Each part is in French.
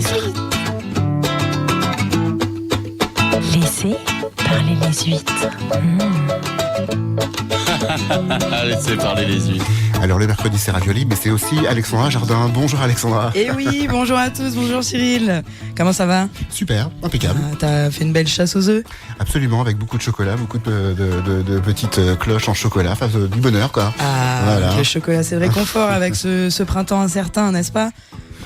les huîtres. Laissez parler les huîtres. Laissez parler les huîtres. Alors le mercredi c'est ravioli, mais c'est aussi Alexandra Jardin. Bonjour Alexandra. Et oui, bonjour à tous, bonjour Cyril. Comment ça va ? Super, impeccable. T'as fait une belle chasse aux œufs ? Absolument, avec beaucoup de chocolat, beaucoup de petites cloches en chocolat, enfin du bonheur quoi. Ah, voilà. Le chocolat c'est le réconfort avec ce printemps incertain, n'est-ce pas ?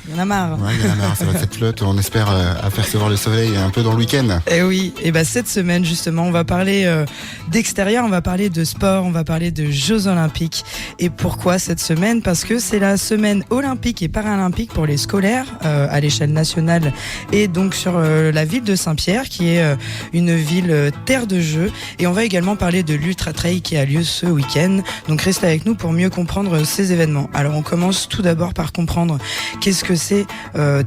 Il y en a marre. Ouais, il y en a marre, ça va de cette flotte, on espère apercevoir le soleil un peu dans le week-end. Et oui, et cette semaine justement, on va parler d'extérieur, on va parler de sport, on va parler de Jeux Olympiques. Et pourquoi cette semaine ? Parce que c'est la semaine olympique et paralympique pour les scolaires à l'échelle nationale et donc sur la ville de Saint-Pierre qui est une ville terre de jeux. Et on va également parler de l'Ultra Trail qui a lieu ce week-end. Donc restez avec nous pour mieux comprendre ces événements. Alors on commence tout d'abord par comprendre qu'est-ce que c'est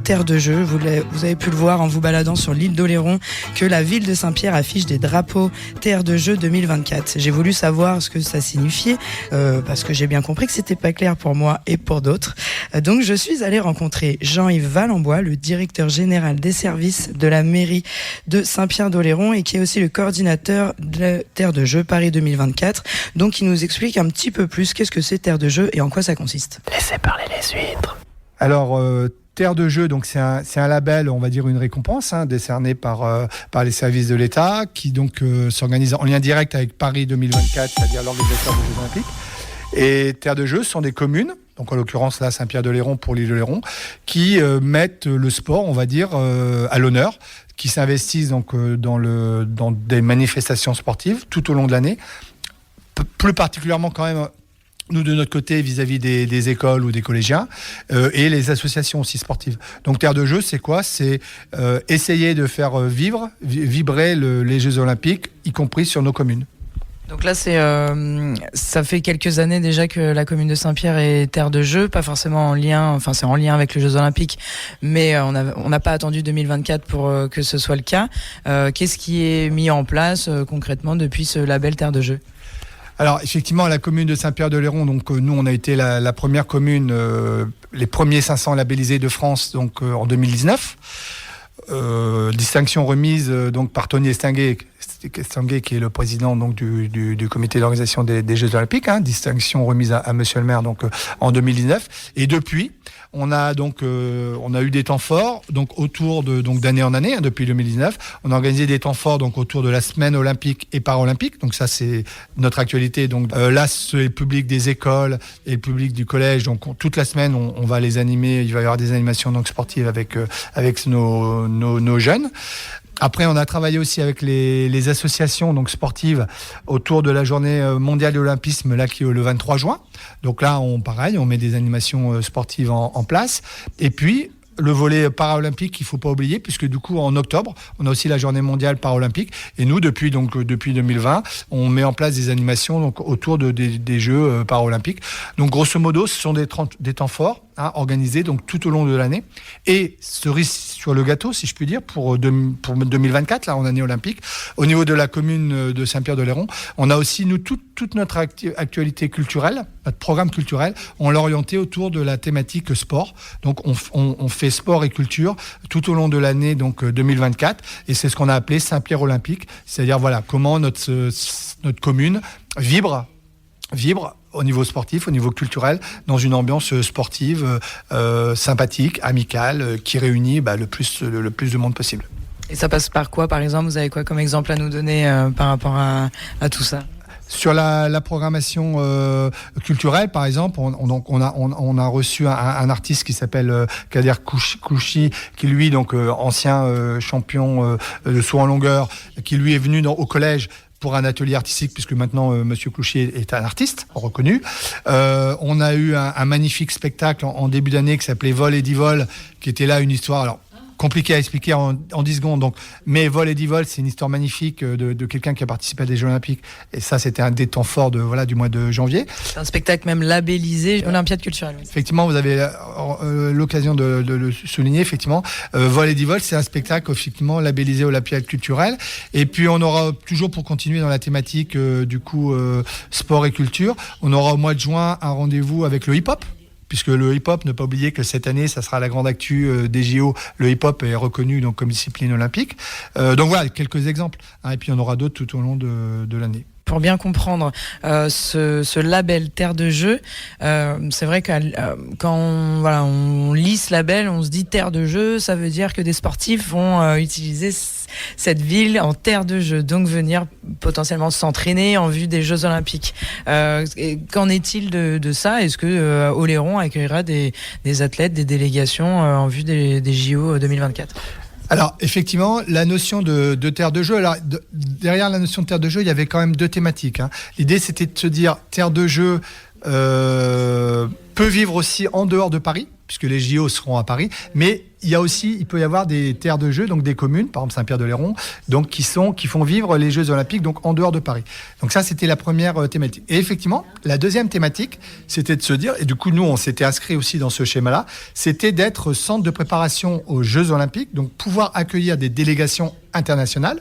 terre de jeux. Vous avez pu le voir en vous baladant sur l'île d'Oléron que la ville de Saint-Pierre affiche des drapeaux terre de jeux 2024. J'ai voulu savoir ce que ça signifiait parce que j'ai bien compris que c'était pas clair pour moi et pour d'autres. Donc je suis allée rencontrer Jean-Yves Valenbois, le directeur général des services de la mairie de Saint-Pierre-d'Oléron et qui est aussi le coordinateur de la terre de jeux Paris 2024. Donc il nous explique un petit peu plus qu'est-ce que c'est terre de jeux et en quoi ça consiste. Laissez parler les huîtres. Alors, Terre de jeu, donc c'est un label, on va dire une récompense, décerné par les services de l'État, qui donc s'organise en lien direct avec Paris 2024, c'est-à-dire l'organisateur des Jeux Olympiques. Et Terre de jeu sont des communes, donc en l'occurrence là Saint-Pierre-d'Oléron pour l'île d'Oléron, qui mettent le sport, on va dire, à l'honneur, qui s'investissent donc dans des manifestations sportives tout au long de l'année, plus particulièrement quand même. Nous, de notre côté, vis-à-vis des écoles ou des collégiens, et les associations aussi sportives. Donc, Terre de jeu, c'est quoi ? C'est essayer de faire vibrer les Jeux Olympiques, y compris sur nos communes. Donc là, ça fait quelques années déjà que la commune de Saint-Pierre est terre de jeux, pas forcément en lien, enfin c'est en lien avec les Jeux Olympiques, mais on n'a pas attendu 2024 pour que ce soit le cas. Qu'est-ce qui est mis en place concrètement depuis ce label terre de jeux ? Alors effectivement, la commune de Saint-Pierre-d'Oléron, donc nous on a été la première commune, les premiers 500 labellisés de France, donc en 2019. Distinction remise donc par Tony Estanguet, qui est le président donc du comité d'organisation des Jeux Olympiques, distinction remise à Monsieur le maire donc en 2019. Et depuis, on a eu des temps forts donc autour d'année en année, depuis 2019. On a organisé des temps forts donc autour de la semaine olympique et paralympique. Donc ça c'est notre actualité. Donc là c'est le public des écoles et le public du collège. Donc toute la semaine on va les animer. Il va y avoir des animations donc sportives avec nos jeunes. Après, on a travaillé aussi avec les associations donc sportives autour de la journée mondiale de l'olympisme là qui est le 23 juin. Donc là, on met des animations sportives en place. Et puis le volet paralympique, il faut pas oublier, puisque du coup en octobre, on a aussi la journée mondiale paralympique. Et nous, depuis 2020, on met en place des animations donc autour des Jeux paralympiques. Donc grosso modo, ce sont des temps forts organisés donc tout au long de l'année. Et cerise sur le gâteau, si je puis dire, pour 2024, là en année olympique, au niveau de la commune de Saint-Pierre-d'Oléron, on a aussi nous toute notre actualité culturelle, notre programme culturel, on l'a orienté autour de la thématique sport. Donc on fait sport et culture tout au long de l'année donc 2024, et c'est ce qu'on a appelé Saint-Pierre Olympique, c'est-à-dire voilà comment notre commune vibre au niveau sportif, au niveau culturel, dans une ambiance sportive sympathique, amicale, qui réunit le plus de monde possible. Et ça passe par quoi, par exemple ? Vous avez quoi comme exemple à nous donner par rapport à tout ça ? Sur la programmation culturelle, par exemple, on a reçu un artiste qui s'appelle Kader Kouchi, qui lui, donc ancien champion de saut en longueur, qui lui est venu au collège pour un atelier artistique, puisque maintenant Monsieur Clouchy est un artiste reconnu. On a eu un magnifique spectacle en début d'année qui s'appelait Vol et Divol, qui était là une histoire. Alors, compliqué à expliquer en 10 secondes. Donc, mais Vol et Divol, c'est une histoire magnifique de quelqu'un qui a participé à des Jeux Olympiques. Et ça, c'était un des temps forts du mois de janvier. C'est un spectacle même labellisé Olympiade culturelle. Oui. Effectivement, vous avez l'occasion de le souligner. Effectivement, Vol et Divol, c'est un spectacle effectivement labellisé Olympiade culturelle. Et puis, on aura toujours, pour continuer dans la thématique sport et culture, on aura au mois de juin un rendez-vous avec le hip-hop. puisque le hip-hop, ne pas oublier que cette année, ça sera la grande actu des JO. Le hip-hop est reconnu donc comme discipline olympique. Donc voilà, quelques exemples. Et puis il y en aura d'autres tout au long de l'année. Pour bien comprendre ce label Terre de Jeux, c'est vrai que quand on lit ce label, on se dit Terre de Jeux, ça veut dire que des sportifs vont utiliser cette ville en terre de jeu, donc venir potentiellement s'entraîner en vue des Jeux Olympiques. Qu'en est-il de ça ? Est-ce que Oléron accueillera des athlètes, des délégations en vue des JO 2024 ? Alors, effectivement, la notion de terre de jeu, alors derrière la notion de terre de jeu, il y avait quand même deux thématiques. L'idée, c'était de se dire, terre de jeu peut vivre aussi en dehors de Paris, puisque les JO seront à Paris, mais il peut y avoir des terres de jeu, donc des communes, par exemple Saint-Pierre-de-Léron, donc qui font vivre les Jeux Olympiques, donc en dehors de Paris. Donc ça, c'était la première thématique. Et effectivement, la deuxième thématique, c'était de se dire, et du coup, nous, on s'était inscrit aussi dans ce schéma-là, c'était d'être centre de préparation aux Jeux Olympiques, donc pouvoir accueillir des délégations internationales.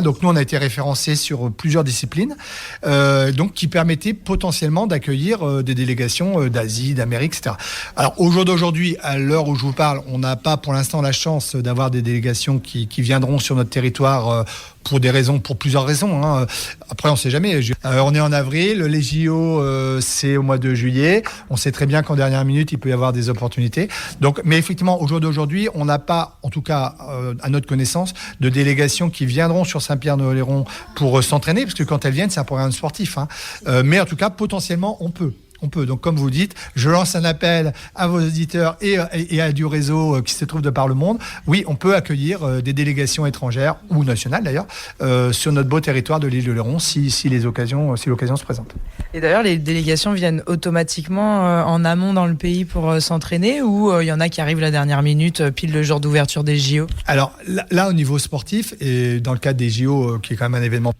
Donc nous, on a été référencés sur plusieurs disciplines, donc qui permettaient potentiellement d'accueillir des délégations d'Asie, d'Amérique, etc. Alors aujourd'hui, à l'heure où je vous parle, on n'a pas pour l'instant la chance d'avoir des délégations qui viendront sur notre territoire pour plusieurs raisons. Après, on ne sait jamais. On est en avril, les JO, c'est au mois de juillet. On sait très bien qu'en dernière minute, il peut y avoir des opportunités. Donc, mais effectivement, au jour d'aujourd'hui, on n'a pas, en tout cas, à notre connaissance, de délégations qui viendront sur Saint-Pierre-de-Oléron pour s'entraîner, parce que quand elles viennent, c'est un programme sportif. Mais en tout cas, potentiellement, on peut. Donc, comme vous dites, je lance un appel à vos auditeurs et à du réseau qui se trouve de par le monde. Oui, on peut accueillir des délégations étrangères ou nationales d'ailleurs sur notre beau territoire de l'île de Léron si l'occasion se présente. Et d'ailleurs, les délégations viennent automatiquement en amont dans le pays pour s'entraîner, ou il y en a qui arrivent la dernière minute, pile le jour d'ouverture des JO ? Alors là, au niveau sportif, et dans le cadre des JO, qui est quand même un événement.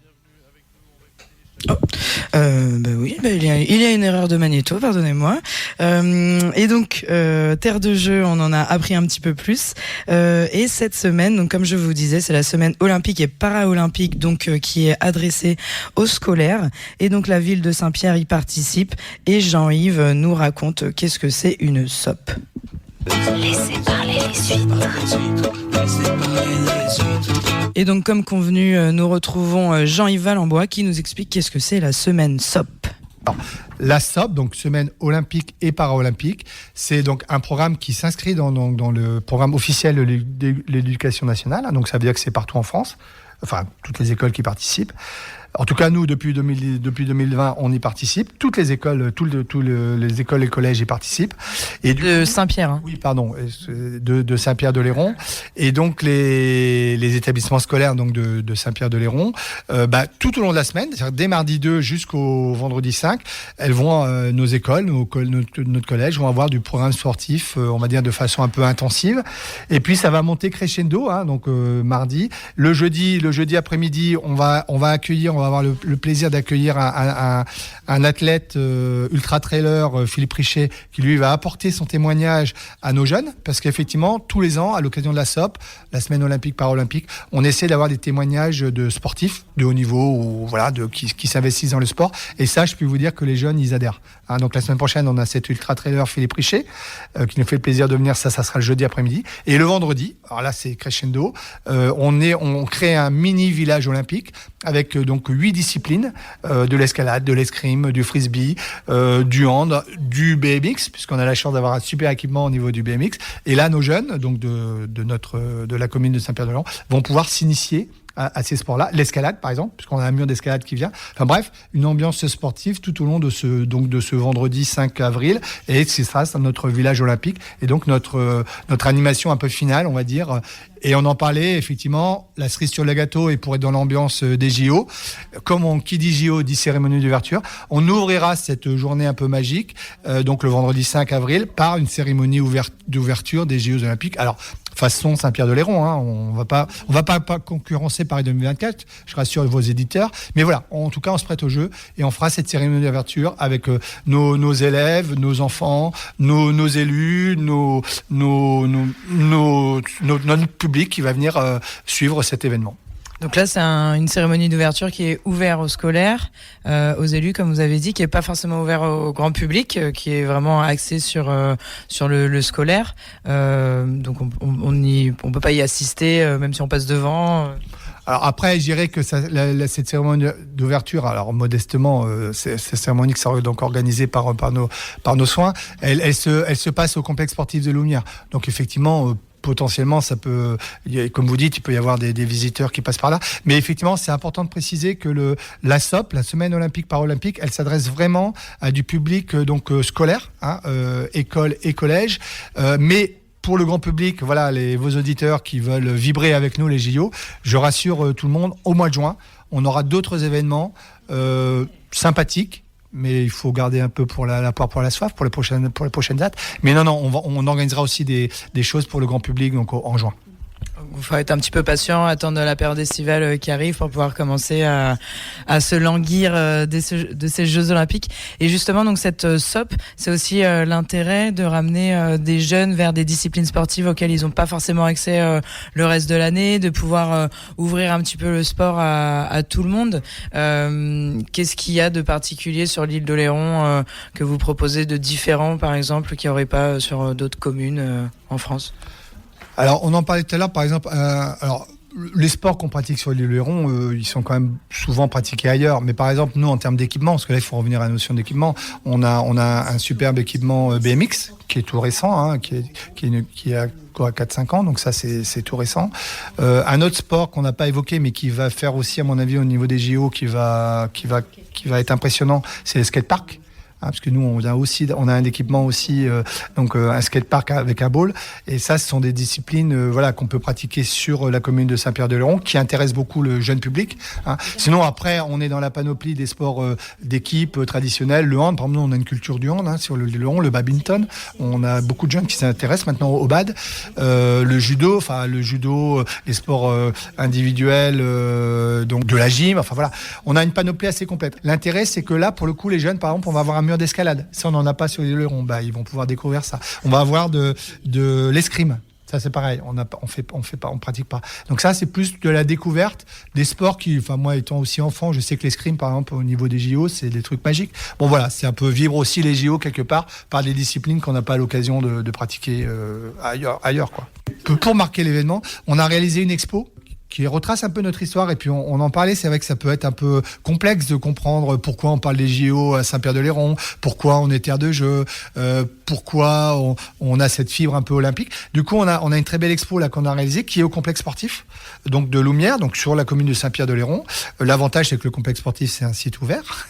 Oui, il y a une erreur de magnéto, pardonnez-moi. Et donc, terre de jeu, on en a appris un petit peu plus. Et cette semaine, donc comme je vous disais, c'est la semaine olympique et para-olympique, donc qui est adressée aux scolaires. Et donc la ville de Saint-Pierre y participe. Et Jean-Yves nous raconte qu'est-ce que c'est une SOP. Laissez parler les huîtres. Et donc, comme convenu, nous retrouvons Jean-Yves Valenbois qui nous explique qu'est-ce que c'est la semaine SOP. Alors, la SOP, donc semaine olympique et para-olympique, c'est donc un programme qui s'inscrit dans le programme officiel de l'éducation nationale. Donc ça veut dire que c'est partout en France, enfin toutes les écoles qui participent. En tout cas, nous, depuis 2020, on y participe. Toutes les écoles, les écoles et collèges y participent. Et de Saint-Pierre. Oui, pardon, de Saint-Pierre-de-Léron. Et donc, les établissements scolaires donc de Saint-Pierre-de-Léron, tout au long de la semaine, c'est-à-dire dès mardi 2 jusqu'au vendredi 5, elles vont, nos écoles, notre collège vont avoir du programme sportif, on va dire de façon un peu intensive. Et puis, ça va monter crescendo, donc mardi. Le jeudi après-midi, on va avoir le plaisir d'accueillir un athlète ultra-trailer, Philippe Richet, qui lui va apporter son témoignage à nos jeunes, parce qu'effectivement, tous les ans, à l'occasion de la SOP, la semaine olympique paralympique, on essaie d'avoir des témoignages de sportifs de haut niveau, ou qui s'investissent dans le sport. Et ça, je peux vous dire que les jeunes, ils adhèrent. Donc la semaine prochaine, on a cet ultra-trailer Philippe Richet, qui nous fait le plaisir de venir. Ça sera le jeudi après-midi. Et le vendredi, alors là, c'est crescendo. On crée un mini village olympique avec donc 8 disciplines, de l'escalade, de l'escrime, du frisbee, du hand, du BMX, puisqu'on a la chance d'avoir un super équipement au niveau du BMX. Et là, nos jeunes, donc de la commune de Saint-Pierre-de-Léron, vont pouvoir s'initier à ces sports-là. L'escalade, par exemple, puisqu'on a un mur d'escalade qui vient. Enfin bref, une ambiance sportive tout au long de ce vendredi 5 avril. Et c'est ça, c'est notre village olympique. Et donc notre animation un peu finale, on va dire. Et on en parlait, effectivement, la cerise sur le gâteau, et pour être dans l'ambiance des JO, qui dit JO dit cérémonie d'ouverture, on ouvrira cette journée un peu magique, donc le vendredi 5 avril, par une cérémonie d'ouverture des JO olympiques. Alors, façon Saint-Pierre-de-Léron, on va pas concurrencer Paris 2024, je rassure vos éditeurs, mais voilà, en tout cas, on se prête au jeu, et on fera cette cérémonie d'ouverture avec nos élèves, nos enfants, nos élus, notre public qui va venir suivre cet événement. Donc là, c'est une cérémonie d'ouverture qui est ouverte aux scolaires, aux élus, comme vous avez dit, qui est pas forcément ouvert au grand public, qui est vraiment axé sur le scolaire. Donc on peut pas y assister, même si on passe devant. Alors après, je dirais que cette cérémonie d'ouverture, alors modestement, cette cérémonie qui sera donc organisée par nos soins, elle se passe au complexe sportif de Loumière. Donc effectivement, potentiellement, ça peut, comme vous dites, il peut y avoir des visiteurs qui passent par là. Mais effectivement, c'est important de préciser que la SOP, la Semaine olympique paralympique, elle s'adresse vraiment à du public scolaire, école et collège, mais pour le grand public, voilà, vos auditeurs qui veulent vibrer avec nous les JO, je rassure tout le monde, au mois de juin, on aura d'autres événements sympathiques, mais il faut garder un peu pour la poire pour la soif, pour les prochaines dates. Mais non, on organisera aussi des choses pour le grand public donc en juin. Il faut être un petit peu patient, attendre la période estivale qui arrive pour pouvoir commencer à se languir de ces Jeux Olympiques. Et justement, donc cette SOP, c'est aussi l'intérêt de ramener des jeunes vers des disciplines sportives auxquelles ils n'ont pas forcément accès le reste de l'année, de pouvoir ouvrir un petit peu le sport à tout le monde. Qu'est-ce qu'il y a de particulier sur l'île d'Oléron que vous proposez de différent, par exemple, qu'il n'y aurait pas sur d'autres communes en France ? Alors, on en parlait tout à l'heure, par exemple, les sports qu'on pratique sur l'île d'Oléron, ils sont quand même souvent pratiqués ailleurs. Mais par exemple, nous, en termes d'équipement, parce que là, il faut revenir à la notion d'équipement, on a un superbe équipement BMX, qui est tout récent, qui a quoi, 4-5 ans, donc ça, c'est tout récent. Un autre sport qu'on n'a pas évoqué, mais qui va faire aussi, à mon avis, au niveau des JO, qui va être impressionnant, c'est le skatepark. Parce que nous, on a un équipement aussi, donc un skatepark avec un ball. Et ça, ce sont des disciplines qu'on peut pratiquer sur la commune de Saint-Pierre-de-Oléron, qui intéressent beaucoup le jeune public. Sinon, après, on est dans la panoplie des sports d'équipe traditionnels. Le hand, par exemple, nous, on a une culture du hand sur l'île d'Oléron, le badminton. On a beaucoup de jeunes qui s'intéressent maintenant au bad. Le judo, les sports individuels, donc de la gym. Enfin voilà, on a une panoplie assez complète. L'intérêt, c'est que là, pour le coup, les jeunes, par exemple, on va avoir un mur d'escalade. Ça, on n'en a pas sur l'île d'Oléron. Ils vont pouvoir découvrir ça. On va avoir de l'escrime. Ça, c'est pareil. On pratique pas. Donc ça, c'est plus de la découverte des sports moi, étant aussi enfant, je sais que l'escrime, par exemple, au niveau des JO, c'est des trucs magiques. Bon, voilà, c'est un peu vivre aussi les JO quelque part par des disciplines qu'on n'a pas l'occasion de pratiquer ailleurs, quoi. Pour marquer l'événement, on a réalisé une expo qui retrace un peu notre histoire, et puis on en parlait, c'est vrai que ça peut être un peu complexe de comprendre pourquoi on parle des JO à Saint-Pierre-de-Oléron, pourquoi on est terre de jeu, pourquoi on a cette fibre un peu olympique. Du coup, on a une très belle expo là qu'on a réalisée, qui est au complexe sportif donc de Loumière, donc sur la commune de Saint-Pierre-de-Oléron. L'avantage, c'est que le complexe sportif, c'est un site ouvert,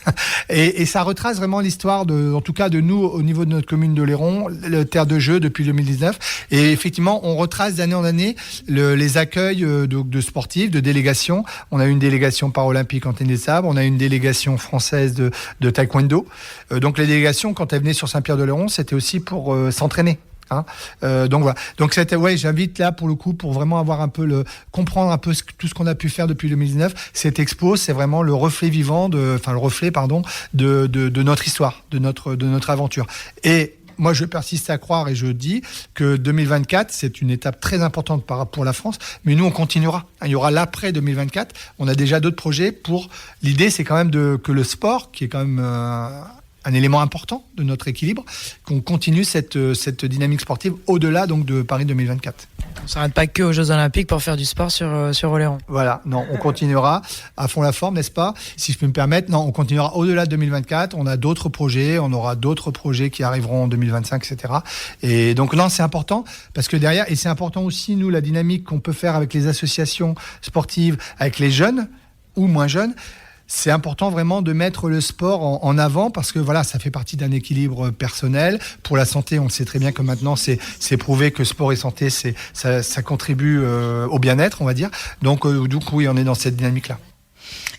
et ça retrace vraiment l'histoire en tout cas de nous au niveau de notre commune d'Oléron, le terre de jeu depuis 2019. Et effectivement, on retrace d'année en année les accueils de sportifs, de délégations. On a une délégation paralympique en tennis de sabre, on a une délégation française de taekwondo. Donc les délégations, quand elles venaient sur Saint-Pierre-de-Oléron, c'était aussi pour s'entraîner. Donc voilà. Donc j'invite là pour le coup, pour vraiment comprendre un peu tout ce qu'on a pu faire depuis 2019. Cette expo, c'est vraiment le reflet vivant de notre histoire, de notre aventure. Et moi, je persiste à croire et je dis que 2024, c'est une étape très importante pour la France. Mais nous, on continuera. Il y aura l'après 2024. On a déjà d'autres projets L'idée, c'est quand même que le sport, qui est quand même un élément important de notre équilibre, qu'on continue cette dynamique sportive au-delà donc de Paris 2024. On ne s'arrête pas que aux Jeux Olympiques pour faire du sport sur Oléron. Voilà, non, on continuera à fond la forme, n'est-ce pas ? Si je peux me permettre, non, on continuera au-delà de 2024. On a d'autres projets, on aura d'autres projets qui arriveront en 2025, etc. Et donc non, c'est important parce que derrière, et c'est important aussi, nous, la dynamique qu'on peut faire avec les associations sportives, avec les jeunes ou moins jeunes. C'est important vraiment de mettre le sport en avant parce que voilà, ça fait partie d'un équilibre personnel. Pour la santé, on le sait très bien que maintenant, c'est prouvé que sport et santé, ça contribue au bien-être, on va dire. Donc, du coup, oui, on est dans cette dynamique-là.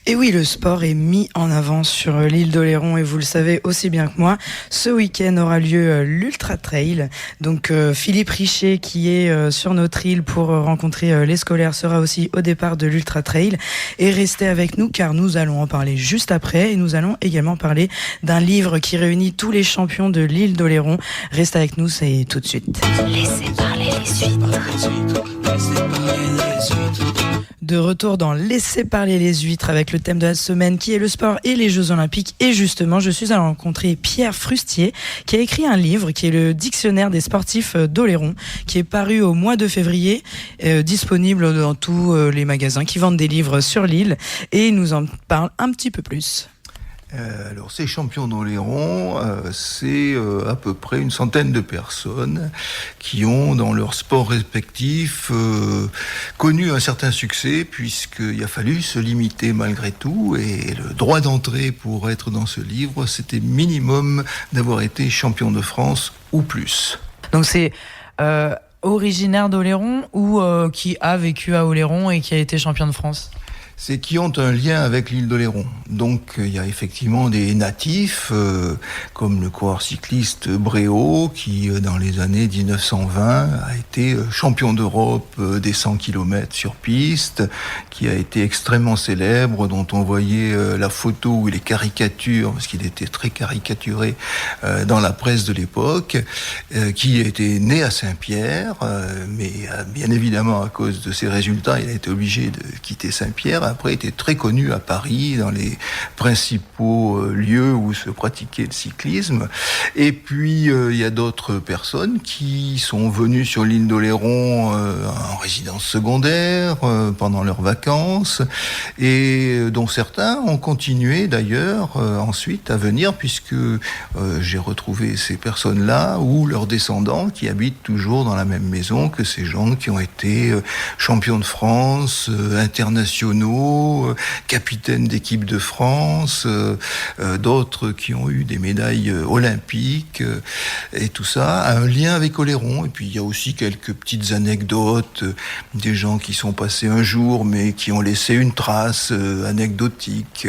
Et oui, le sport est mis en avant sur l'île d'Oléron et vous le savez aussi bien que moi. Ce week-end aura lieu l'Ultra Trail. Donc Philippe Richet, qui est sur notre île pour rencontrer les scolaires, sera aussi au départ de l'Ultra Trail. Et restez avec nous car nous allons en parler juste après. Et nous allons également parler d'un livre qui réunit tous les champions de l'île d'Oléron. Restez avec nous, c'est tout de suite. Laissez parler les huîtres. De retour dans Laissez parler les huîtres avec le thème de la semaine qui est le sport et les Jeux Olympiques. Et justement, je suis allée rencontrer Pierre Frustier qui a écrit un livre qui est le Dictionnaire des sportifs d'Oléron, qui est paru au mois de février, disponible dans tous les magasins qui vendent des livres sur l'île. Et il nous en parle un petit peu plus. Alors, ces champions d'Oléron, c'est à peu près une centaine de personnes qui ont, dans leur sport respectif, connu un certain succès, puisqu'il a fallu se limiter malgré tout, et le droit d'entrée pour être dans ce livre, c'était minimum d'avoir été champion de France ou plus. Donc c'est originaire d'Oléron ou qui a vécu à Oléron et qui a été champion de France ? C'est qui ont un lien avec l'île d'Oléron. Donc il y a effectivement des natifs, comme le coureur cycliste Bréau, qui dans les années 1920 a été champion d'Europe des 100 km sur piste, qui a été extrêmement célèbre, dont on voyait la photo ou les caricatures, parce qu'il était très caricaturé dans la presse de l'époque, qui était né à Saint-Pierre, mais bien évidemment à cause de ses résultats, il a été obligé de quitter Saint-Pierre. Après, était très connu à Paris, dans les principaux lieux où se pratiquait le cyclisme. Et puis, il y a d'autres personnes qui sont venues sur l'île d'Oléron en résidence secondaire, pendant leurs vacances, et dont certains ont continué d'ailleurs ensuite à venir, puisque j'ai retrouvé ces personnes-là, ou leurs descendants, qui habitent toujours dans la même maison que ces gens qui ont été champions de France, internationaux, capitaines d'équipe de France, d'autres qui ont eu des médailles olympiques, et tout ça a un lien avec Oléron. Et puis il y a aussi quelques petites anecdotes, des gens qui sont passés un jour mais qui ont laissé une trace anecdotique.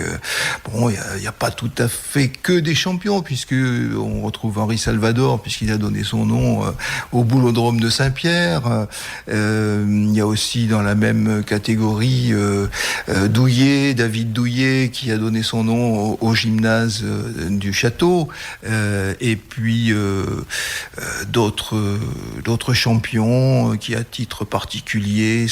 Bon, il n'y a pas tout à fait que des champions, puisque on retrouve Henri Salvador, puisqu'il a donné son nom au boulodrome de Saint-Pierre. Il y a aussi dans la même catégorie Douillet, David Douillet, qui a donné son nom au gymnase du château, et puis d'autres champions qui, à titre particulier,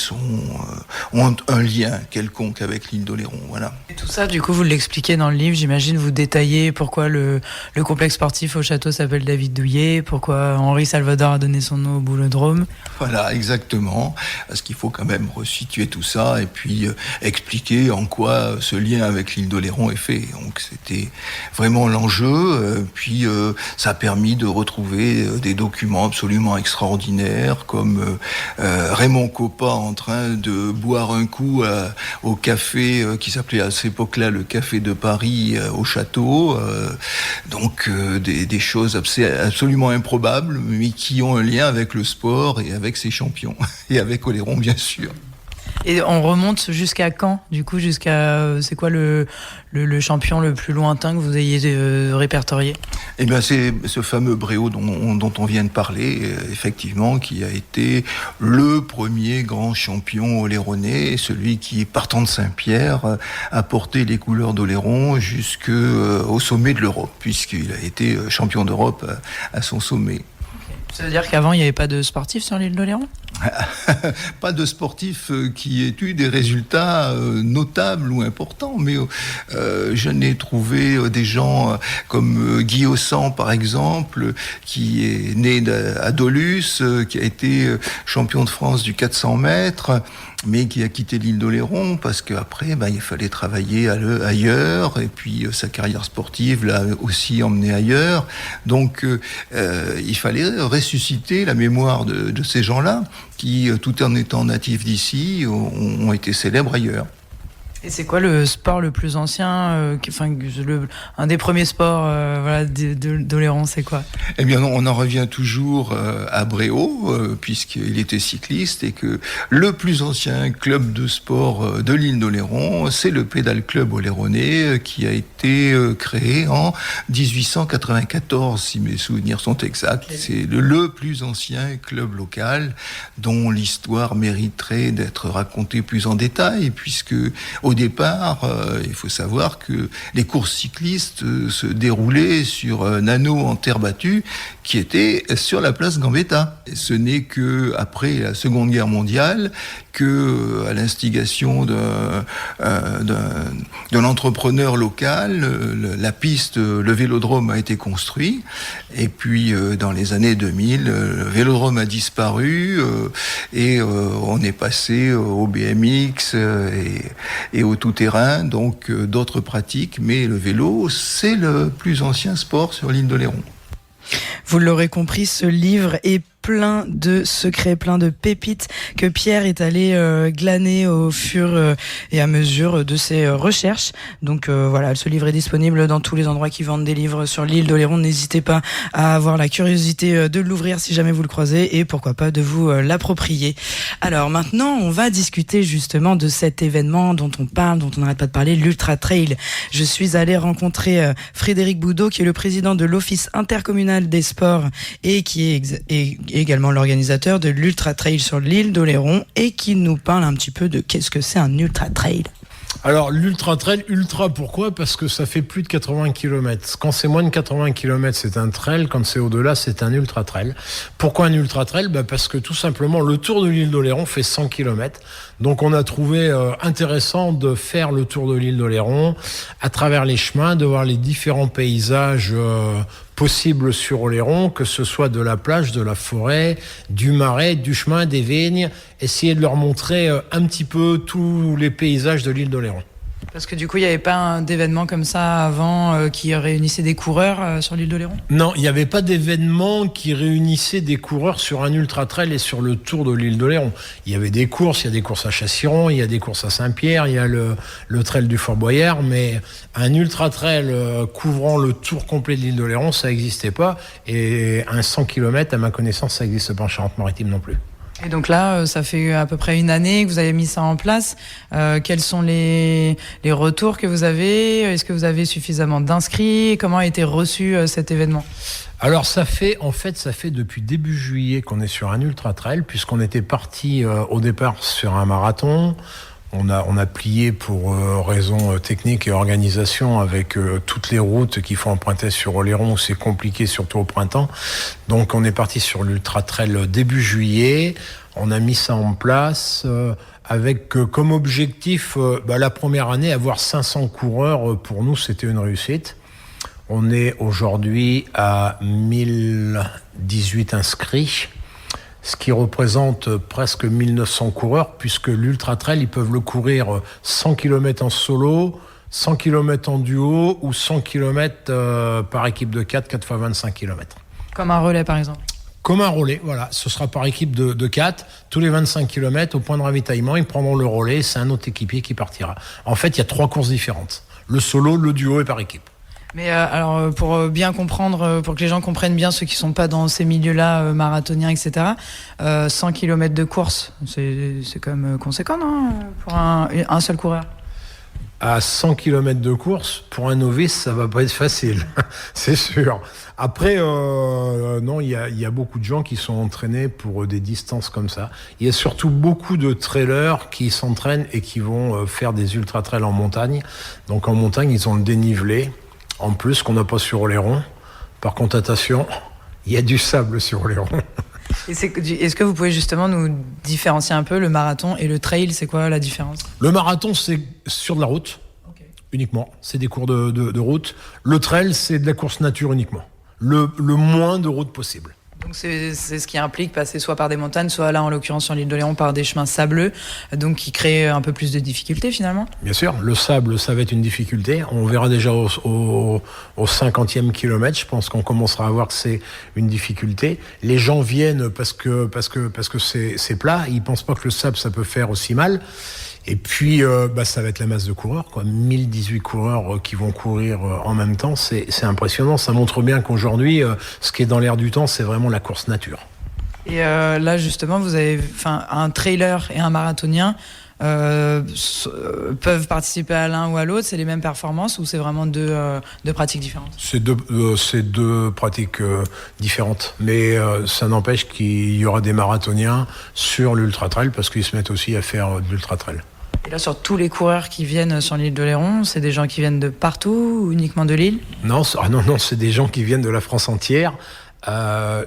ont un lien quelconque avec l'île d'Oléron. Voilà. Et tout ça, du coup, vous l'expliquez dans le livre, j'imagine, vous détaillez pourquoi le complexe sportif au château s'appelle David Douillet, pourquoi Henri Salvador a donné son nom au boulodrome. Voilà, exactement, parce qu'il faut quand même resituer tout ça, et puis expliquer en quoi ce lien avec l'île d'Oléron est fait. Donc c'était vraiment l'enjeu, puis ça a permis de retrouver des documents absolument extraordinaires, comme Raymond Coppa en train de boire un coup au café qui s'appelait à cette époque-là le Café de Paris au château. Donc des choses absolument improbables, mais qui ont un lien avec le sport et avec ses champions, et avec Oléron bien sûr. Et on remonte jusqu'à quand, du coup, c'est quoi le champion le plus lointain que vous ayez répertorié ? Eh bien, c'est ce fameux Bréau dont on vient de parler, effectivement, qui a été le premier grand champion oléronais, celui qui, partant de Saint-Pierre, a porté les couleurs d'Oléron jusqu'au sommet de l'Europe, puisqu'il a été champion d'Europe à son sommet. Ça veut dire qu'avant, il n'y avait pas de sportifs sur l'île d'Oléron ? Pas de sportifs qui aient eu des résultats notables ou importants, mais je n'ai trouvé des gens comme Guy Ossan, par exemple, qui est né à Doluce, qui a été champion de France du 400 mètres, mais qui a quitté l'île d'Oléron parce qu'après, il fallait travailler ailleurs, et puis sa carrière sportive l'a aussi emmené ailleurs. Donc, il fallait ressusciter la mémoire de ces gens-là, qui, tout en étant natifs d'ici, ont été célèbres ailleurs. Et c'est quoi le sport le plus ancien, un des premiers sports d'Oléron, c'est quoi ? Eh bien, on en revient toujours à Bréau, puisqu'il était cycliste, et que le plus ancien club de sport de l'île d'Oléron, c'est le Pédale Club Oléronais, qui a été créé en 1894, si mes souvenirs sont exacts. C'est le plus ancien club local, dont l'histoire mériterait d'être racontée plus en détail, puisque au départ, il faut savoir que les courses cyclistes se déroulaient sur un anneau en terre battue qui était sur la place Gambetta. Et ce n'est que après la Seconde Guerre mondiale que, à l'instigation d'un entrepreneur local, la piste, le vélodrome a été construit. Et puis, dans les années 2000, le vélodrome a disparu et on est passé au BMX et au tout-terrain, donc d'autres pratiques. Mais le vélo, c'est le plus ancien sport sur l'île d'Oléron. Vous l'aurez compris, ce livre est plein de secrets, plein de pépites que Pierre est allé glaner au fur et à mesure de ses recherches. Donc voilà, ce livre est disponible dans tous les endroits qui vendent des livres sur l'île d'Oléron. N'hésitez pas à avoir la curiosité de l'ouvrir si jamais vous le croisez et pourquoi pas de vous l'approprier. Alors maintenant, on va discuter justement de cet événement dont on parle, dont on n'arrête pas de parler, l'Ultra Trail. Je suis allée rencontrer Frédéric Boudot, qui est le président de l'Office intercommunal des sports et qui est également l'organisateur de l'Ultra Trail sur l'île d'Oléron et qui nous parle un petit peu de qu'est-ce que c'est un Ultra Trail. Alors l'Ultra Trail, ultra pourquoi ? Parce que ça fait plus de 80 km. Quand c'est moins de 80 km, c'est un trail. Quand c'est au-delà, c'est un Ultra Trail. Pourquoi un Ultra Trail ? Parce que tout simplement, le tour de l'île d'Oléron fait 100 km. Donc on a trouvé intéressant de faire le tour de l'île d'Oléron à travers les chemins, de voir les différents paysages possibles sur Oléron, que ce soit de la plage, de la forêt, du marais, du chemin, des vignes, essayer de leur montrer un petit peu tous les paysages de l'île d'Oléron. Parce que du coup, il n'y avait pas d'événement comme ça avant qui réunissait des coureurs sur l'île d'Oléron ? Non, il n'y avait pas d'événement qui réunissait des coureurs sur un ultra-trail et sur le tour de l'île d'Oléron. Il y avait des courses, il y a des courses à Chassiron, il y a des courses à Saint-Pierre, il y a le trail du Fort-Boyard, mais un ultra-trail couvrant le tour complet de l'île d'Oléron, ça n'existait pas. Et un 100 km, à ma connaissance, ça n'existe pas en Charente-Maritime non plus. Et donc là, ça fait à peu près une année que vous avez mis ça en place. Quels sont les retours que vous avez ? Est-ce que vous avez suffisamment d'inscrits ? Comment a été reçu cet événement ? Alors ça fait depuis début juillet qu'on est sur un ultra trail, puisqu'on était parti au départ sur un marathon. On a plié pour raisons techniques et organisation avec toutes les routes qu'il faut emprunter sur Oléron, où c'est compliqué, surtout au printemps. Donc on est parti sur l'Ultra Trail début juillet. On a mis ça en place avec comme objectif la première année, avoir 500 coureurs. Pour nous, c'était une réussite. On est aujourd'hui à 1018 inscrits, ce qui représente presque 1900 coureurs, puisque l'Ultra Trail, ils peuvent le courir 100 km en solo, 100 km en duo ou 100 km par équipe de 4 fois 25 km. Comme un relais, par exemple ? Comme un relais, voilà. Ce sera par équipe de 4. Tous les 25 km, au point de ravitaillement, ils prendront le relais. C'est un autre équipier qui partira. En fait, il y a 3 courses différentes. Le solo, le duo et par équipe. Mais alors, pour bien comprendre, pour que les gens comprennent bien, ceux qui sont pas dans ces milieux-là, marathoniens, etc., 100 km de course, c'est quand même conséquent, non ? Pour un seul coureur ? À 100 km de course, pour un novice, ça va pas être facile, c'est sûr. Après, non, il y a beaucoup de gens qui sont entraînés pour des distances comme ça. Il y a surtout beaucoup de trailers qui s'entraînent et qui vont faire des ultra-trails en montagne. Donc en montagne, ils ont le dénivelé, en plus, qu'on n'a pas sur Oléron. Par contre, attention, il y a du sable sur Oléron. Est-ce que vous pouvez justement nous différencier un peu le marathon et le trail ? C'est quoi la différence ? Le marathon, c'est sur de la route, uniquement. C'est des cours de route. Le trail, c'est de la course nature uniquement. Le moins de route possible. Donc c'est ce qui implique passer soit par des montagnes, soit là en l'occurrence sur l'île d'Oléron par des chemins sableux, donc qui créent un peu plus de difficultés finalement. Bien sûr, le sable, ça va être une difficulté. On verra déjà au 50e kilomètre, je pense qu'on commencera à voir que c'est une difficulté. Les gens viennent parce que c'est plat, ils pensent pas que le sable ça peut faire aussi mal. Et puis, ça va être la masse de coureurs, quoi. 1018 coureurs qui vont courir en même temps, c'est impressionnant. Ça montre bien qu'aujourd'hui, ce qui est dans l'air du temps, c'est vraiment la course nature. Et là, justement, vous avez, un trailer et un marathonien peuvent participer à l'un ou à l'autre. C'est les mêmes performances ou c'est vraiment deux pratiques différentes ? C'est deux pratiques différentes. Mais ça n'empêche qu'il y aura des marathoniens sur l'ultra trail parce qu'ils se mettent aussi à faire de l'ultra trail. Et là, sur tous les coureurs qui viennent sur l'île d'Oléron, c'est des gens qui viennent de partout ou uniquement de l'île ? Non, c'est des gens qui viennent de la France entière.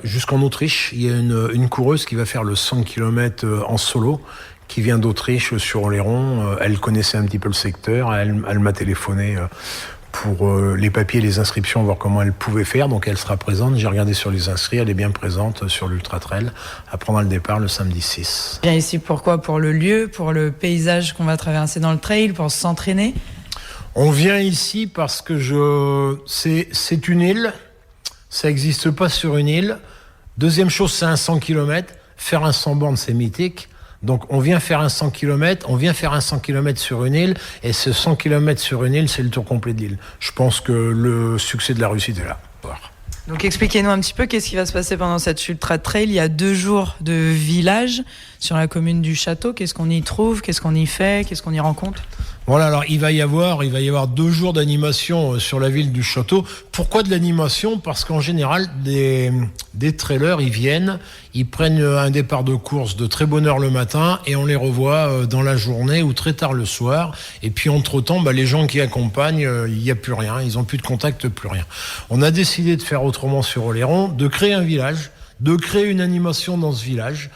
Jusqu'en Autriche, il y a une coureuse qui va faire le 100 km en solo, qui vient d'Autriche sur Oléron. Elle connaissait un petit peu le secteur, elle m'a téléphoné pour les papiers, les inscriptions, voir comment elle pouvait faire. Donc elle sera présente. J'ai regardé sur les inscrits, elle est bien présente sur l'Ultra Trail. Elle prendra le départ le samedi 6. Bien ici, pourquoi ? Pour le lieu, pour le paysage qu'on va traverser dans le trail, pour s'entraîner ? On vient ici parce que c'est une île. Ça n'existe pas sur une île. Deuxième chose, c'est un 100 km. Faire un 100 bornes, c'est mythique. Donc on vient faire un 100 km, on vient faire un 100 km sur une île, et ce 100 km sur une île, c'est le tour complet de l'île. Je pense que le succès de la réussite est là. Donc expliquez-nous un petit peu qu'est-ce qui va se passer pendant cette Ultra Trail. Il y a 2 jours de village sur la commune du Château. Qu'est-ce qu'on y trouve ? Qu'est-ce qu'on y fait ? Qu'est-ce qu'on y rencontre ? Voilà, alors il va y avoir 2 jours d'animation sur la ville du Château. Pourquoi de l'animation ? Parce qu'en général, des trailers, ils viennent, ils prennent un départ de course de très bonne heure le matin et on les revoit dans la journée ou très tard le soir. Et puis entre-temps, les gens qui accompagnent, il n'y a plus rien, ils n'ont plus de contact, plus rien. On a décidé de faire autrement sur Oléron, de créer un village, de créer une animation dans ce village.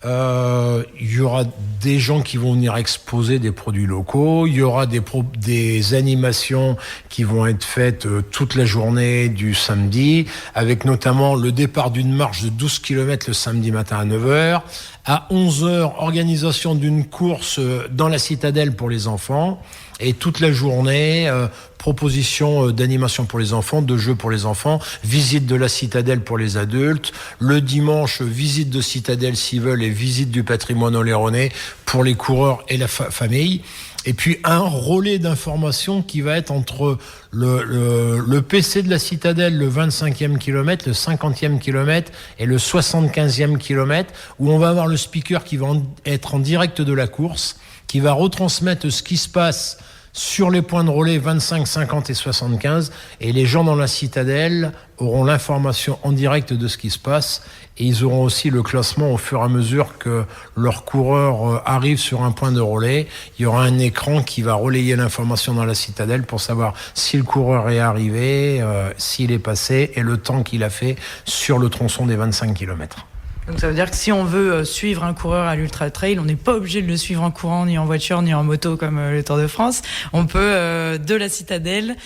Il y aura des gens qui vont venir exposer des produits locaux, il y aura des animations qui vont être faites toute la journée du samedi, avec notamment le départ d'une marche de 12 km le samedi matin à 9h. À 11h, organisation d'une course dans la citadelle pour les enfants. Et toute la journée, proposition d'animation pour les enfants, de jeux pour les enfants, visite de la citadelle pour les adultes. Le dimanche, visite de citadelle s'ils veulent et visite du patrimoine oléronnais pour les coureurs et la famille. Et puis un relais d'information qui va être entre le PC de la citadelle, le 25e kilomètre, le 50e kilomètre et le 75e kilomètre, où on va avoir le speaker qui va être en direct de la course, qui va retransmettre ce qui se passe sur les points de relais 25, 50 et 75, et les gens dans la citadelle auront l'information en direct de ce qui se passe, et ils auront aussi le classement au fur et à mesure que leur coureur arrive sur un point de relais. Il y aura un écran qui va relayer l'information dans la citadelle pour savoir si le coureur est arrivé, s'il est passé, et le temps qu'il a fait sur le tronçon des 25 km. Donc ça veut dire que si on veut suivre un coureur à l'Ultra Trail, on n'est pas obligé de le suivre en courant, ni en voiture, ni en moto comme le Tour de France. On peut, de la citadelle,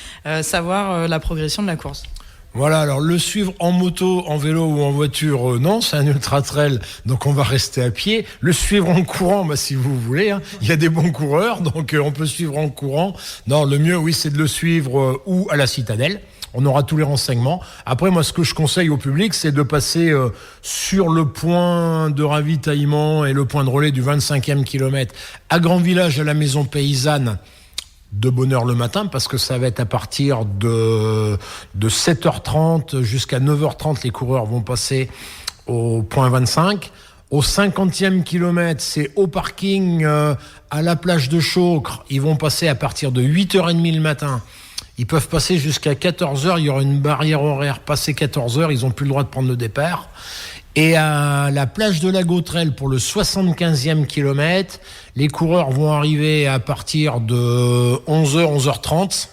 savoir la progression de la course. Voilà, alors le suivre en moto, en vélo ou en voiture, non, c'est un ultra trail, donc on va rester à pied. Le suivre en courant, si vous voulez, il y a des bons coureurs, donc on peut suivre en courant. Non, le mieux, oui, c'est de le suivre ou à la citadelle. On aura tous les renseignements. Après, moi, ce que je conseille au public, c'est de passer sur le point de ravitaillement et le point de relais du 25e kilomètre à Grand Village, à la maison paysanne, de bonne heure le matin, parce que ça va être à partir de 7h30 jusqu'à 9h30, les coureurs vont passer au point 25. Au 50e kilomètre, c'est au parking à la plage de Chaucre. Ils vont passer à partir de 8h30 le matin. Ils peuvent passer jusqu'à 14h, il y aura une barrière horaire. Passé 14h, ils n'ont plus le droit de prendre le départ. Et à la plage de la Gautrelle, pour le 75e kilomètre, les coureurs vont arriver à partir de 11h, 11h30,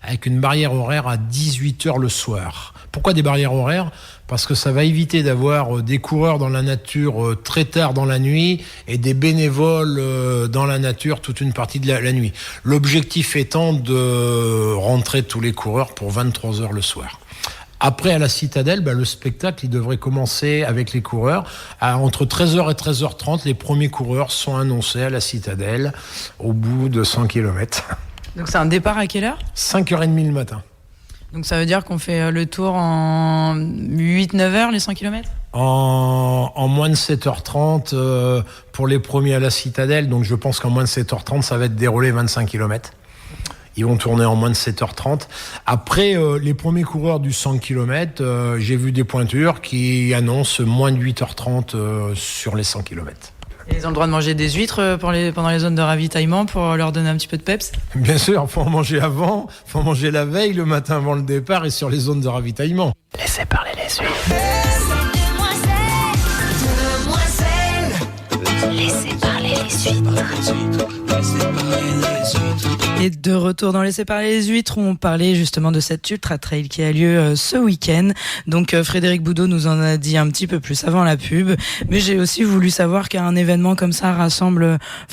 avec une barrière horaire à 18h le soir. Pourquoi des barrières horaires ? Parce que ça va éviter d'avoir des coureurs dans la nature très tard dans la nuit et des bénévoles dans la nature toute une partie de la nuit. L'objectif étant de rentrer tous les coureurs pour 23h le soir. Après, à la citadelle, le spectacle, il devrait commencer avec les coureurs. Entre 13h et 13h30, les premiers coureurs sont annoncés à la citadelle au bout de 100 km. Donc c'est un départ à quelle heure ? 5h30 le matin. Donc ça veut dire qu'on fait le tour en 8-9 heures, les 100 km ? En moins de 7h30 pour les premiers à la citadelle. Donc je pense qu'en moins de 7h30, ça va être déroulé 25 km. Ils vont tourner en moins de 7h30. Après, les premiers coureurs du 100 km, j'ai vu des pointures qui annoncent moins de 8h30 sur les 100 km. Et ils ont le droit de manger des huîtres pendant les zones de ravitaillement pour leur donner un petit peu de peps ? Bien sûr, il faut en manger avant, il faut en manger la veille, le matin avant le départ et sur les zones de ravitaillement. Laissez parler les huîtres. Laissez parler les huîtres. Et de retour dans Laissez parler les huîtres, on parlait justement de cette ultra trail qui a lieu ce week-end. Donc Frédéric Boudot nous en a dit un petit peu plus avant la pub, mais j'ai aussi voulu savoir qu'un événement comme ça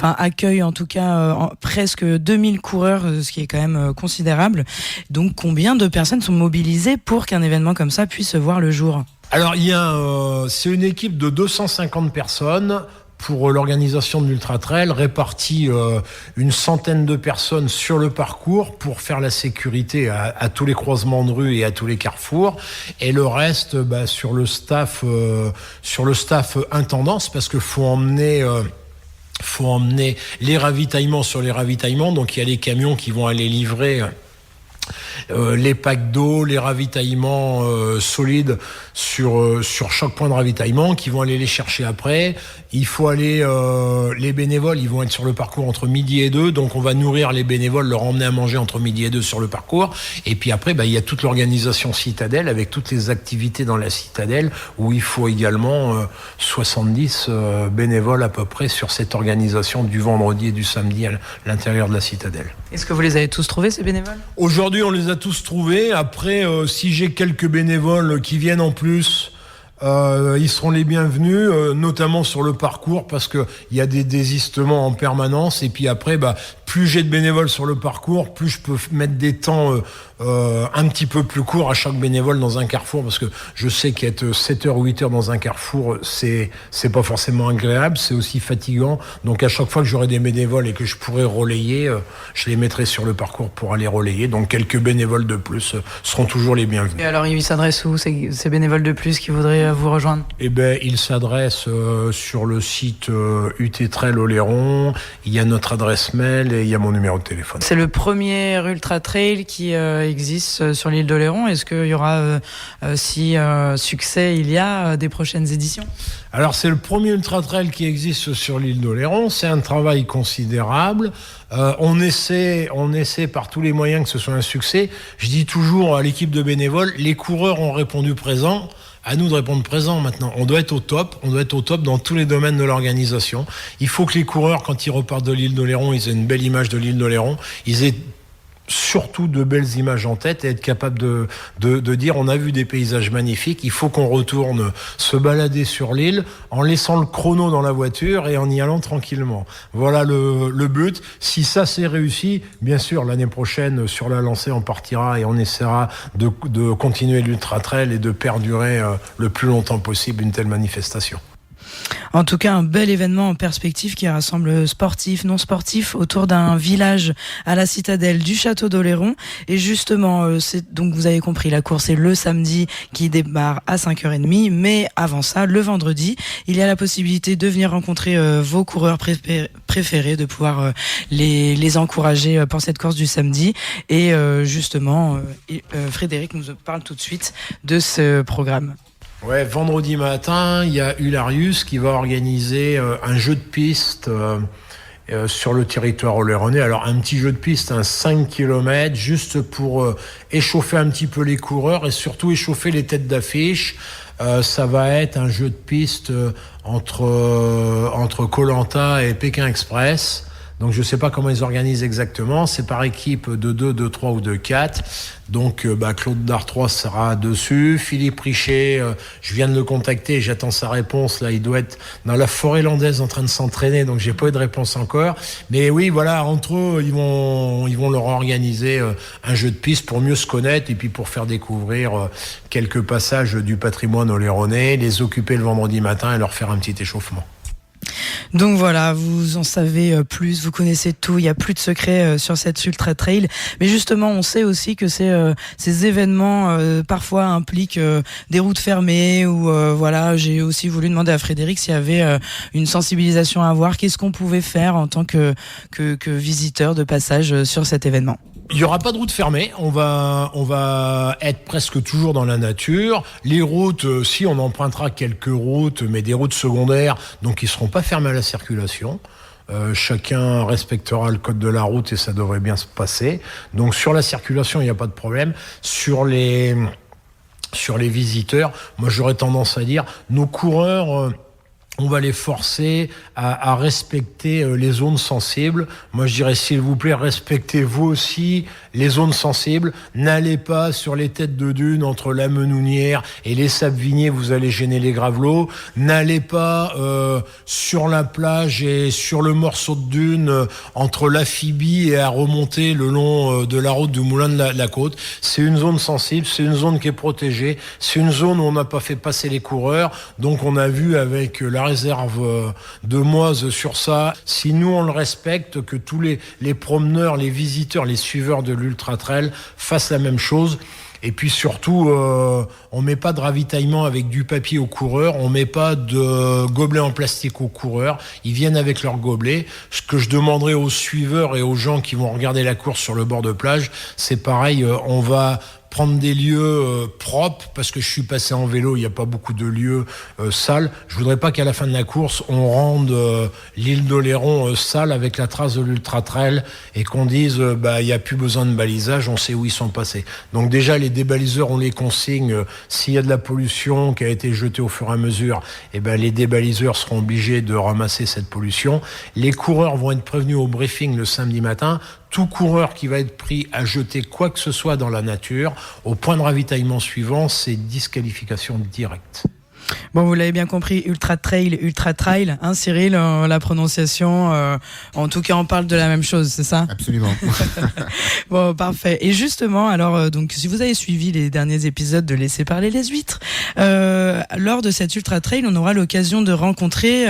accueille en tout cas presque 2000 coureurs, ce qui est quand même considérable. Donc combien de personnes sont mobilisées pour qu'un événement comme ça puisse voir le jour ? Alors c'est une équipe de 250 personnes pour l'organisation de l'Ultra Trail, répartis une centaine de personnes sur le parcours pour faire la sécurité à tous les croisements de rue et à tous les carrefours, et le reste sur le staff intendance, parce que faut emmener les ravitaillements sur les ravitaillements. Donc il y a les camions qui vont aller livrer les packs d'eau, les ravitaillements solides sur chaque point de ravitaillement, qui vont aller les chercher après. Il faut aller, les bénévoles, ils vont être sur le parcours entre midi et 2, donc on va nourrir les bénévoles, leur emmener à manger entre midi et 2 sur le parcours. Et puis après, il y a toute l'organisation citadelle avec toutes les activités dans la citadelle, où il faut également 70 bénévoles à peu près sur cette organisation du vendredi et du samedi à l'intérieur de la citadelle. Est-ce que vous les avez tous trouvés, ces bénévoles ? Aujourd'hui, on les a tous trouvés. Après, si j'ai quelques bénévoles qui viennent en plus, ils seront les bienvenus, notamment sur le parcours, parce que il y a des désistements en permanence. Et puis après, plus j'ai de bénévoles sur le parcours, plus je peux mettre des temps un petit peu plus courts à chaque bénévole dans un carrefour, parce que je sais qu'être 7h ou 8h dans un carrefour, c'est pas forcément agréable, c'est aussi fatigant. Donc à chaque fois que j'aurai des bénévoles et que je pourrai relayer, je les mettrai sur le parcours pour aller relayer. Donc quelques bénévoles de plus seront toujours les bienvenus. Et alors ils s'adressent où, ces bénévoles de plus qui voudraient vous rejoindre ? Eh ben, ils s'adressent sur le site UT Trail Oléron. Il y a notre adresse mail et il y a mon numéro de téléphone. C'est le premier Ultra Trail qui existe sur l'île d'Oléron. Est-ce qu'il y aura, si succès il y a, des prochaines éditions ? Alors c'est le premier Ultra Trail qui existe sur l'île d'Oléron. C'est un travail considérable. On essaie par tous les moyens que ce soit un succès. Je dis toujours à l'équipe de bénévoles, les coureurs ont répondu présent. À nous de répondre présent maintenant. On doit être au top dans tous les domaines de l'organisation. Il faut que les coureurs, quand ils repartent de l'île d'Oléron, ils aient une belle image de l'île d'Oléron. Ils aient surtout de belles images en tête et être capable de dire on a vu des paysages magnifiques, il faut qu'on retourne se balader sur l'île en laissant le chrono dans la voiture et en y allant tranquillement. Voilà le but. Si ça c'est réussi, bien sûr l'année prochaine sur la lancée on partira et on essaiera de continuer l'Ultra Trail et de perdurer le plus longtemps possible une telle manifestation. En tout cas, un bel événement en perspective qui rassemble sportifs, non sportifs autour d'un village à la citadelle du château d'Oléron. Et justement, donc vous avez compris, la course est le samedi qui démarre à 5h30. Mais avant ça, le vendredi, il y a la possibilité de venir rencontrer vos coureurs préférés, de pouvoir les encourager pour cette course du samedi. Et justement, Frédéric nous parle tout de suite de ce programme. Ouais, vendredi matin, il y a Hularius qui va organiser un jeu de piste sur le territoire oléronnais. Alors un petit jeu de piste, 5 km, juste pour échauffer un petit peu les coureurs et surtout échauffer les têtes d'affiche. Ça va être un jeu de piste entre Koh-Lanta et Pékin Express. Donc je sais pas comment ils organisent exactement, c'est par équipe de 2, de 3 ou de 4. Donc Claude Dartrois sera dessus, Philippe Richet, je viens de le contacter, j'attends sa réponse, là il doit être dans la forêt landaise en train de s'entraîner, donc j'ai pas eu de réponse encore. Mais oui, voilà, entre eux, ils vont leur organiser un jeu de piste pour mieux se connaître et puis pour faire découvrir quelques passages du patrimoine oléronnais, les occuper le vendredi matin et leur faire un petit échauffement. Donc voilà, vous en savez plus, vous connaissez tout, il n'y a plus de secret sur cette Ultra Trail. Mais justement, on sait aussi que ces événements parfois impliquent des routes fermées ou voilà, j'ai aussi voulu demander à Frédéric s'il y avait une sensibilisation à avoir, qu'est-ce qu'on pouvait faire en tant que visiteur de passage sur cet événement. Il n'y aura pas de route fermée, on va être presque toujours dans la nature. Les routes, si on empruntera quelques routes, mais des routes secondaires, donc ils ne seront pas fermées à la circulation. Chacun respectera le code de la route et ça devrait bien se passer. Donc sur la circulation, il n'y a pas de problème. Sur les visiteurs, moi j'aurais tendance à dire, nos coureurs on va les forcer à respecter les zones sensibles. Moi, je dirais, s'il vous plaît, respectez vous aussi les zones sensibles. N'allez pas sur les têtes de dune entre la Menounière et les Sables-Vigniers, vous allez gêner les gravelots. N'allez pas sur la plage et sur le morceau de dune entre l'Amphibie et à remonter le long de la route du Moulin de la Côte. C'est une zone sensible, c'est une zone qui est protégée, c'est une zone où on n'a pas fait passer les coureurs. Donc on a vu avec la réserve de Moise sur ça, si nous on le respecte, que tous les promeneurs, les visiteurs, les suiveurs de l'Ultra Trail fassent la même chose. Et puis surtout, on met pas de ravitaillement avec du papier aux coureurs, on met pas de gobelets en plastique aux coureurs, ils viennent avec leurs gobelets. Ce que je demanderais aux suiveurs et aux gens qui vont regarder la course sur le bord de plage, c'est pareil, on va prendre des lieux propres, parce que je suis passé en vélo, il n'y a pas beaucoup de lieux sales. Je voudrais pas qu'à la fin de la course, on rende l'île d'Oléron sale avec la trace de l'Ultra Trail et qu'on dise il n'y a plus besoin de balisage, on sait où ils sont passés. Donc déjà, les débaliseurs, on les consigne. S'il y a de la pollution qui a été jetée au fur et à mesure, les débaliseurs seront obligés de ramasser cette pollution. Les coureurs vont être prévenus au briefing le samedi matin. Tout coureur qui va être pris à jeter quoi que ce soit dans la nature, au point de ravitaillement suivant, c'est disqualification directe. Bon, vous l'avez bien compris, Ultra Trail, hein Cyril, la prononciation, en tout cas on parle de la même chose, c'est ça ? Absolument. Bon, parfait. Et justement, alors donc si vous avez suivi les derniers épisodes de Laissez parler les huîtres, lors de cette Ultra Trail, on aura l'occasion de rencontrer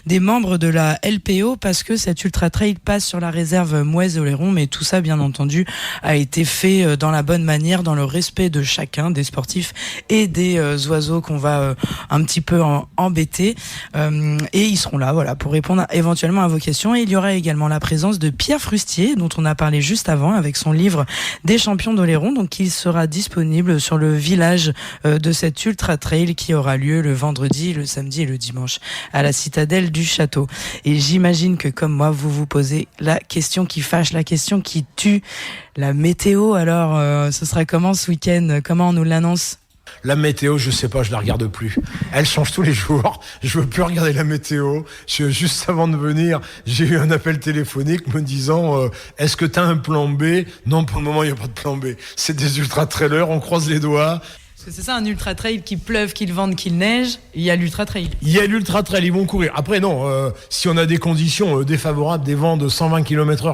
des membres de la LPO, parce que cette Ultra Trail passe sur la réserve Moise-Oléron, mais tout ça, bien entendu, a été fait dans la bonne manière, dans le respect de chacun, des sportifs et des oiseaux qu'on va un petit peu embêtés, et ils seront là, voilà, pour répondre éventuellement à vos questions. Et il y aura également la présence de Pierre Frustier, dont on a parlé juste avant, avec son livre des champions d'Oléron, donc il sera disponible sur le village de cette Ultra Trail qui aura lieu le vendredi, le samedi et le dimanche à la citadelle du château. Et j'imagine que comme moi, vous vous posez la question qui fâche, la question qui tue, la météo. Alors, ce sera comment ce week-end ? Comment on nous l'annonce ? La météo, je sais pas, je la regarde plus. Elle change tous les jours. Je veux plus regarder la météo. Juste avant de venir, j'ai eu un appel téléphonique me disant est-ce que t'as un plan B ? Non, pour le moment, il n'y a pas de plan B. C'est des ultra-trailers, on croise les doigts. C'est ça, un ultra trail, qu'il pleuve, qu'il vente, qu'il neige, il y a l'ultra trail. Il y a l'ultra trail, ils vont courir. Après non, si on a des conditions défavorables, des vents de 120 km/h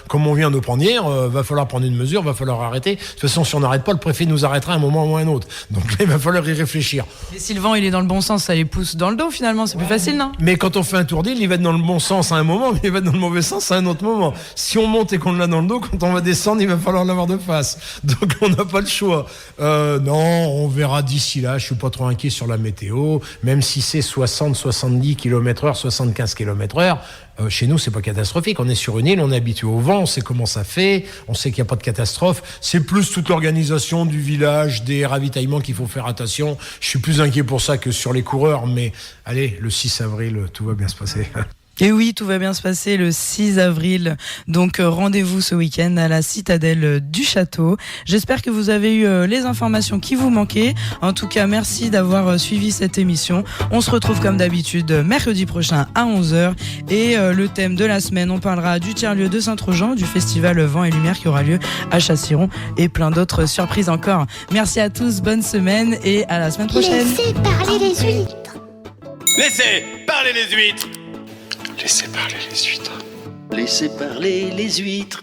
comme on vient de prendre hier, va falloir prendre une mesure, va falloir arrêter. De toute façon, si on n'arrête pas, le préfet nous arrêtera à un moment ou à un autre. Donc là, il va falloir y réfléchir. Et si le vent il est dans le bon sens, ça les pousse dans le dos finalement, c'est plus facile, non ? Mais quand on fait un tour d'île, il va être dans le bon sens à un moment, mais il va être dans le mauvais sens à un autre moment. Si on monte et qu'on l'a dans le dos, quand on va descendre, il va falloir l'avoir de face. Donc on n'a pas le choix. Non, on verra d'ici là, je suis pas trop inquiet sur la météo, même si c'est 60, 70 km/h, 75 km/h. Chez nous, c'est pas catastrophique. On est sur une île, on est habitué au vent, on sait comment ça fait, on sait qu'il n'y a pas de catastrophe. C'est plus toute l'organisation du village, des ravitaillements qu'il faut faire attention. Je suis plus inquiet pour ça que sur les coureurs, mais allez, le 6 avril, tout va bien se passer. Et oui, tout va bien se passer le 6 avril. Donc rendez-vous ce week-end à la citadelle du château. J'espère que vous avez eu les informations qui vous manquaient. En tout cas, merci d'avoir suivi cette émission. On se retrouve comme d'habitude mercredi prochain à 11h. Et le thème de la semaine, on parlera du tiers-lieu de Saint-Trojan, du festival Vent et Lumière qui aura lieu à Chassiron et plein d'autres surprises encore. Merci à tous, bonne semaine et à la semaine prochaine. Laissez parler les huîtres. Laissez parler les huîtres. Laissez parler les huîtres. Laissez parler les huîtres.